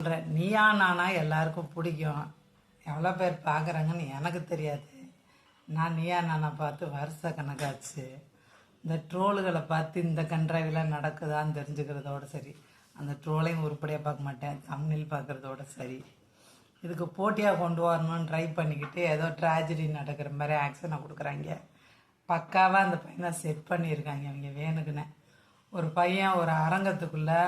நீயா நானா எல்லாருக்கும் பிடிக்கும். எவ்வளோ பேர் பார்க்குறாங்கன்னு எனக்கு தெரியாது. நான் நீயா நானா பார்த்து வருஷ கணக்காச்சு. இந்த ட்ரோலுகளை பார்த்து இந்த கன்ட்ராவிலாம் நடக்குதான்னு தெரிஞ்சுக்கிறதோட சரி, அந்த ட்ரோலையும் உருப்படியாக பார்க்க மாட்டேன், தம்ப்நெயில் பார்க்குறதோட சரி. இதுக்கு போட்டியாக கொண்டு வரணும்னு ட்ரை பண்ணிக்கிட்டு ஏதோ ட்ராஜடி நடக்கிற மாதிரி ஆக்ஷனை கொடுக்குறாங்க. பக்காவாக அந்த பையனை செட் பண்ணியிருக்காங்க அவங்க வேணுக்குன்னு. ஒரு பையன் ஒரு அரங்கத்துக்குள்ளே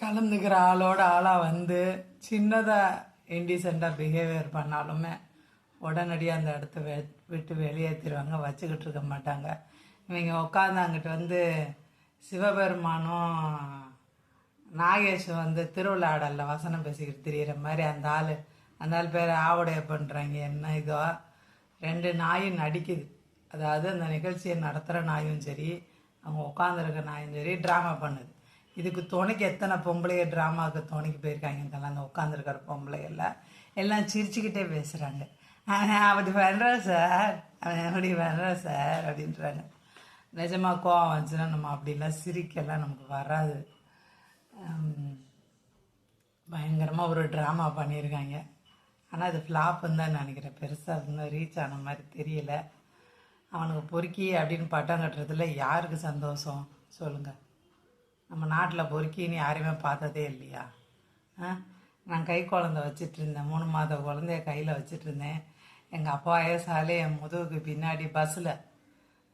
கலந்துக்கிற ஆளோட ஆளாக வந்து சின்னதாக இன்டிசெண்டாக பிஹேவியர் பண்ணாலுமே உடனடியாக அந்த இடத்த விட்டு வெளியேற்றிடுவாங்க, வச்சுக்கிட்டு இருக்க மாட்டாங்க. இவங்க உட்காந்து அங்கிட்டு வந்து சிவபெருமானும் நாகேஷும் வந்து திருவிழாடலில் வசனம் பேசிக்கிட்டு திரியிற மாதிரி அந்த ஆள் பேர் ஆவுடைய பண்ணுறாங்க. என்ன இதோ ரெண்டு நாயும் நடிக்குது. அதாவது அந்த நிகழ்ச்சியை நடத்துகிற நாயும் சரி, அவங்க உட்காந்துருக்க நாயும் சரி ட்ராமா பண்ணுது. இதுக்கு துணைக்கு எத்தனை பொம்பளைய ட்ராமாவுக்கு துணைக்கு போயிருக்காங்க. இதெல்லாம் அந்த உட்காந்துருக்கிற பொம்பளைகள்லாம் எல்லாம் சிரிச்சுக்கிட்டே பேசுகிறாங்க. அப்படி பண்ணுறேன் சார், அவன் எப்படி பண்ணுறேன் சார் அப்படின்றாங்க. நிஜமாக கோவம் வந்துச்சுன்னா நம்ம அப்படிலாம் சிரிக்கலாம் நமக்கு வராது. பயங்கரமாக ஒரு ட்ராமா பண்ணியிருக்காங்க. ஆனால் அது ஃப்ளாப்புன்னு தான் நினைக்கிறேன். பெருசாக இன்னும் ரீச் ஆன மாதிரி தெரியல. அவனுக்கு பொறுக்கி அப்படின்னு பட்டம் கட்டுறதுல யாருக்கு சந்தோஷம் சொல்லுங்கள்? நம்ம நாட்டில் பொறுக்கின்னு யாரையுமே பார்த்ததே இல்லையா? நான் கை குழந்தை வச்சிட்டு இருந்தேன், 3 மாத குழந்தைய கையில் வச்சிட்டு இருந்தேன். எங்கள் அப்பா வயசாலே என் முதுகுக்கு பின்னாடி பஸ்ஸில்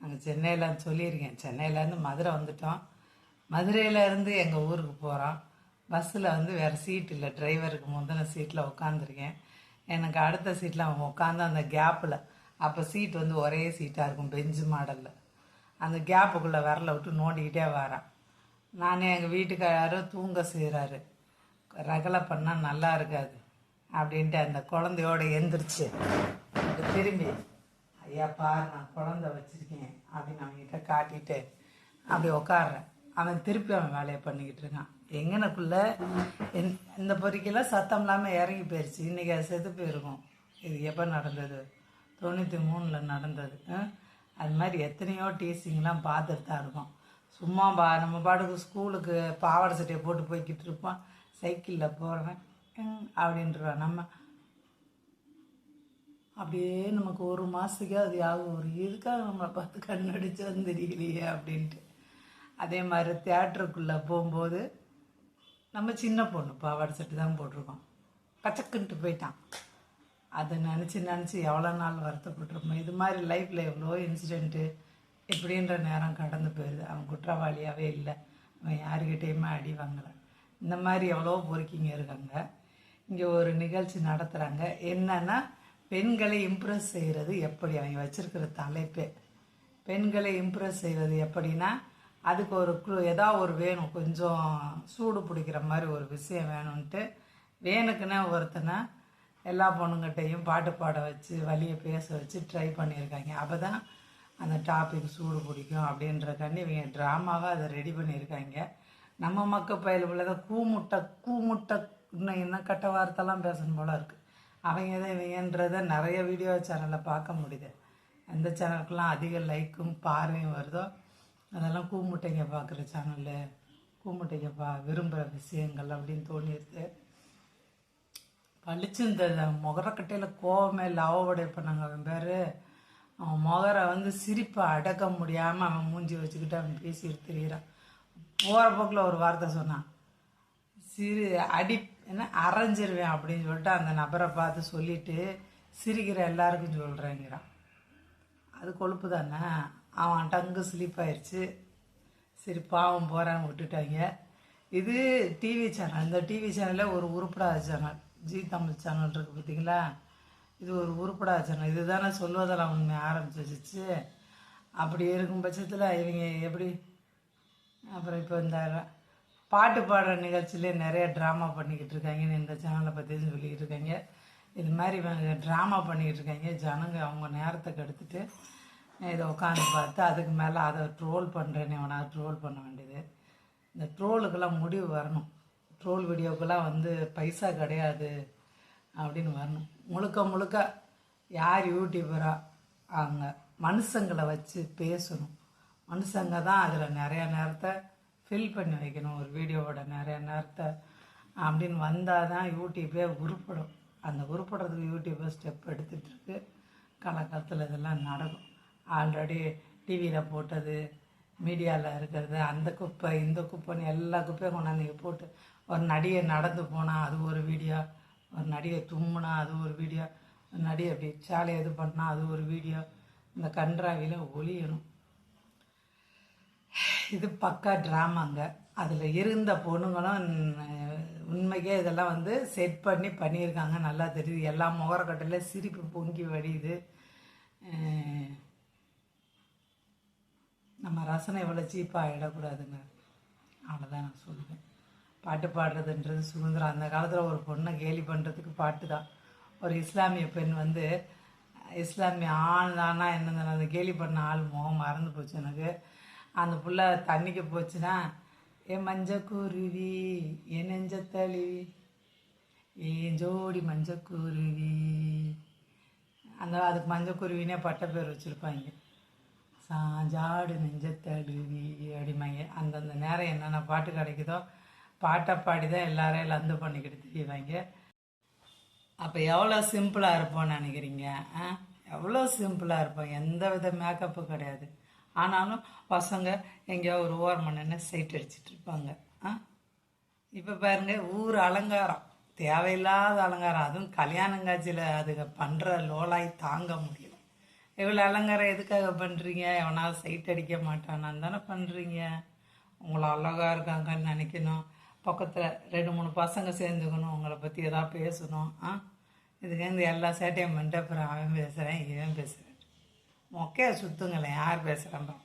நாங்கள் சென்னையில் சொல்லியிருக்கேன், சென்னையிலேருந்து மதுரை வந்துட்டோம். மதுரையிலேருந்து எங்கள் ஊருக்கு போகிறோம். பஸ்ஸில் வந்து வேறு சீட் இல்லை, டிரைவருக்கு முந்தின சீட்டில் உட்காந்துருக்கேன். எனக்கு அடுத்த சீட்டில் அவன் உட்காந்து அந்த கேப்பில், அப்போ சீட் வந்து ஒரே சீட்டாக இருக்கும் பெஞ்சு மாடலில், அந்த கேப்புக்குள்ளே விரலை விட்டு நோண்டிக்கிட்டே வரான். நானே எங்கள் வீட்டுக்காரரும் தூங்க செய்கிறாரு, ரகலை பண்ணால் நல்லா இருக்காது அப்படின்ட்டு அந்த குழந்தையோடு எந்திரிச்சு திரும்பி, ஐயா பாரு நான் குழந்தை வச்சுருக்கேன் அப்படின்னு அவங்ககிட்ட காட்டிட்டு அப்படி உட்காடுறேன். அவன் திருப்பி அவன் வேலையை பண்ணிக்கிட்டு இருக்கான். எங்கனக்குள்ள இந்த பொறிக்கெல்லாம் சத்தம் இல்லாமல் இறங்கி போயிடுச்சு. இன்றைக்கி அது செத்து போயிருக்கும். இது எப்போ நடந்தது? 93 நடந்தது. அது மாதிரி எத்தனையோ டீசிங்லாம் பார்த்துட்டு தான் இருக்கோம். சும்மா நம்ம பாட்டுக்கு ஸ்கூலுக்கு பாவாடை சட்டையை போட்டு போய்கிட்டு இருப்போம், சைக்கிளில் போகிறவன் அப்படின்றான். நம்ம அப்படியே நமக்கு ஒரு மாதத்துக்கே அது யாரும் ஒரு இதுக்காக நம்மளை பார்த்து கண்ணடிச்சு வந்துடலையே அப்படின்ட்டு. அதே மாதிரி தியேட்டருக்குள்ளே போகும்போது நம்ம சின்ன பொண்ணு பாவாடை சட்டை தான் போட்டிருக்கோம், கச்சக்குன்ட்டு போயிட்டான். அதை நினச்சி எவ்வளோ நாள் வருத்தப்பட்டிருப்போம். இது மாதிரி லைஃப்பில் எவ்வளோ இன்சிடெண்ட்டு இப்படின்ற நேரம் கடந்து போயிடுது. அவன் குற்றவாளியாகவே இல்லை, அவன் யாருக்கிட்டேயுமே அடி வாங்கலை. இந்த மாதிரி எவ்வளோ பொறுக்கிங்க இருக்காங்க. இங்கே ஒரு நிகழ்ச்சி நடத்துகிறாங்க. என்னன்னா பெண்களை இம்ப்ரெஸ் செய்கிறது எப்படி, அவங்க வச்சுருக்கிற தலைப்பே பெண்களை இம்ப்ரெஸ் செய்வது எப்படின்னா, அதுக்கு ஒரு ஏதாவது ஒரு வேணும், கொஞ்சம் சூடு பிடிக்கிற மாதிரி ஒரு விஷயம் வேணும்ன்ட்டு வேணுக்குன்னா ஒருத்தனை எல்லா பொண்ணுங்கிட்டையும் பாட்டு பாட வச்சு வழியை பேச வச்சு ட்ரை பண்ணியிருக்காங்க. அப்போ தான் அந்த டாபிக் சூடு பிடிக்கும் அப்படின்றக்காண்டி இவங்க ட்ராமாவாக அதை ரெடி பண்ணியிருக்காங்க. நம்ம மக்கள் பயில உள்ளதை கூமுட்டை இன்னும் கட்ட வார்த்தைலாம் பேசணும் போல இருக்குது. அவங்க தான் இவங்கன்றதை நிறைய வீடியோ சேனலில் பார்க்க முடியுது. எந்த சேனலுக்கெல்லாம் அதிக லைக்கும் பார்வையும் வருதோ அதெல்லாம் கூமுட்டைங்க பார்க்குற சேனலு, கூமுட்டைங்க விரும்புகிற விஷயங்கள் அப்படின்னு தோணிடுது. பழிச்சு இந்த முகரக்கட்டையில் கோவமே இல்லை, அவடைய பண்ணாங்க. அவன் பேர் அவன் முகரை வந்து சிரிப்பை அடக்க முடியாமல் அவன் மூஞ்சி வச்சுக்கிட்டு அவன் பேசிட்டு தெரிகிறான். போகிற போக்கில் ஒரு வார்த்தை சொன்னான், என்ன அரைஞ்சிருவேன் அப்படின்னு சொல்லிட்டு அந்த நபரை பார்த்து சொல்லிட்டு சிரிக்கிற எல்லாருக்கும் சொல்கிறேங்கிறான். அது கொழுப்பு தானே. அவன் டங்கு ஸ்லிப் ஆயிடுச்சு. சரி பாவம் போகிறான்னு விட்டுட்டாங்க. இது டிவி சேனல். இந்த டிவி சேனலில் ஒரு உருப்படாத சேனல், ஜி தமிழ் சேனல் இருக்குது பார்த்தீங்களா, இது ஒரு உருப்படாத சேனல். இது தானே சொல்வதெல்லாம் உண்மை ஆரம்பிச்சு வச்சிச்சு. அப்படி இருக்கும் பட்சத்தில் இவங்க எப்படி அப்புறம் இப்போ இந்த பாட்டு பாடுற நிகழ்ச்சியிலே நிறைய ட்ராமா பண்ணிக்கிட்டு இருக்காங்கன்னு இந்த சேனலை பற்றி சொல்லிக்கிட்டு இருக்காங்க. இது மாதிரி இவங்க ட்ராமா பண்ணிக்கிட்டு இருக்காங்க. ஜனங்க அவங்க நேரத்தை கெடுத்துட்டு இதை உட்காந்து பார்த்து அதுக்கு மேலே அதை ட்ரோல் பண்ணுறேன்னு அவனா ட்ரோல் பண்ண வேண்டியது. இந்த ட்ரோலுக்கெல்லாம் முடிவு வரணும். ட்ரோல் வீடியோக்கெல்லாம் வந்து பைசா கிடையாது அப்படின்னு வரணும். முழுக்க யார் யூடியூபரா அவங்க மனுஷங்களை வச்சு பேசணும். மனுஷங்க தான் அதில் நிறையா நேரத்தை ஃபில் பண்ணி வைக்கணும். ஒரு வீடியோவோட நிறைய நேரத்தை அப்படின்னு வந்தால் தான் யூடியூப்பே உருப்படும். அந்த உருப்படுறதுக்கு யூடியூப்பை ஸ்டெப் எடுத்துகிட்ருக்கு. காலகாலத்தில் இதெல்லாம் நடக்கும். ஆல்ரெடி டிவியில் போட்டது, மீடியாவில் இருக்கிறது, அந்த குப்பை இந்த குப்பைன்னு எல்லா குப்பையும் கொண்டாந்து போட்டு, ஒரு நடிகை நடந்து போனால் அது ஒரு வீடியோ, ஒரு நடிகை தும்முனா அது ஒரு வீடியோ, ஒரு நடிகை அப்படி சாலை இது பண்ணால் அது ஒரு வீடியோ. இந்த கன்றாவியில் ஒளியணும். இது பக்கா ட்ராமாங்க. அதில் இருந்த பொண்ணுங்களும் உண்மைக்கே இதெல்லாம் வந்து செட் பண்ணி பண்ணியிருக்காங்க. நல்லா தெரியுது. எல்லா முகரக்கட்டையில் சிரிப்பு பொங்கி வடியுது. நம்ம ரசனை இவ்வளோ சீப்பாக ஆகிடக்கூடாதுங்க. அவ்வளோதான் நான் சொல்லுவேன். பாட்டு பாடுறதுன்றது சுதந்திரம். அந்த காலத்தில் ஒரு பொண்ணை கேலி பண்ணுறதுக்கு பாட்டு தான். ஒரு இஸ்லாமிய பெண் வந்து இஸ்லாமிய ஆண் தானா என்ன அந்த கேலி பண்ண ஆள் முகம் மறந்து போச்சு எனக்கு. அந்த புள்ள தண்ணிக்கு போச்சுன்னா, என் மஞ்சக்குருவி என் நெஞ்ச தழுவி ஏன் ஜோடி மஞ்சக்குருவி, அதுக்கு மஞ்சக்குருவினே பட்ட பேர் வச்சுருப்பாங்க. சாஞ்சாடு நெஞ்சத்தழுவி அப்படிமாங்க. அந்தந்த நேரம் என்னென்ன பாட்டு கிடைக்குதோ பாட்டை பாடி தான் எல்லாரையும் லந்து பண்ணிக்கிட்டு தெரியுவாங்க. அப்போ எவ்வளோ சிம்பிளாக இருப்போம்னு நினைக்கிறீங்க? எவ்வளோ சிம்பிளாக இருப்போம். எந்த வித மேக்கப்பும் கிடையாது. ஆனாலும் பசங்க எங்கேயோ ஒரு ஓரமன்னு சைட் அடிச்சிட்டு இருப்பாங்க. இப்போ பாருங்க, ஊர் அலங்காரம், தேவையில்லாத அலங்காரம். அதுவும் கல்யாணங்காட்சியில் அதுங்க பண்ணுற லோலாய் தாங்க முடியல. இவ்வளோ அலங்காரம் எதுக்காக பண்ணுறீங்க? எவனாவது சைட் அடிக்க மாட்டானான்னு தானே பண்ணுறீங்க. உங்களை அழகாக இருக்காங்கன்னு நினைக்கணும். பக்கத்தில் 2-3 பசங்க சேர்ந்துக்கணும், உங்களை பற்றி எதாவது பேசணும். இதுலேருந்து எல்லா சேட்டையும் பண்ணிட்டு அப்புறம் அவன் பேசுகிறேன் இவன் பேசுகிறேன். மொக்கையை சுற்றுங்களேன். யார் பேசுகிறான்?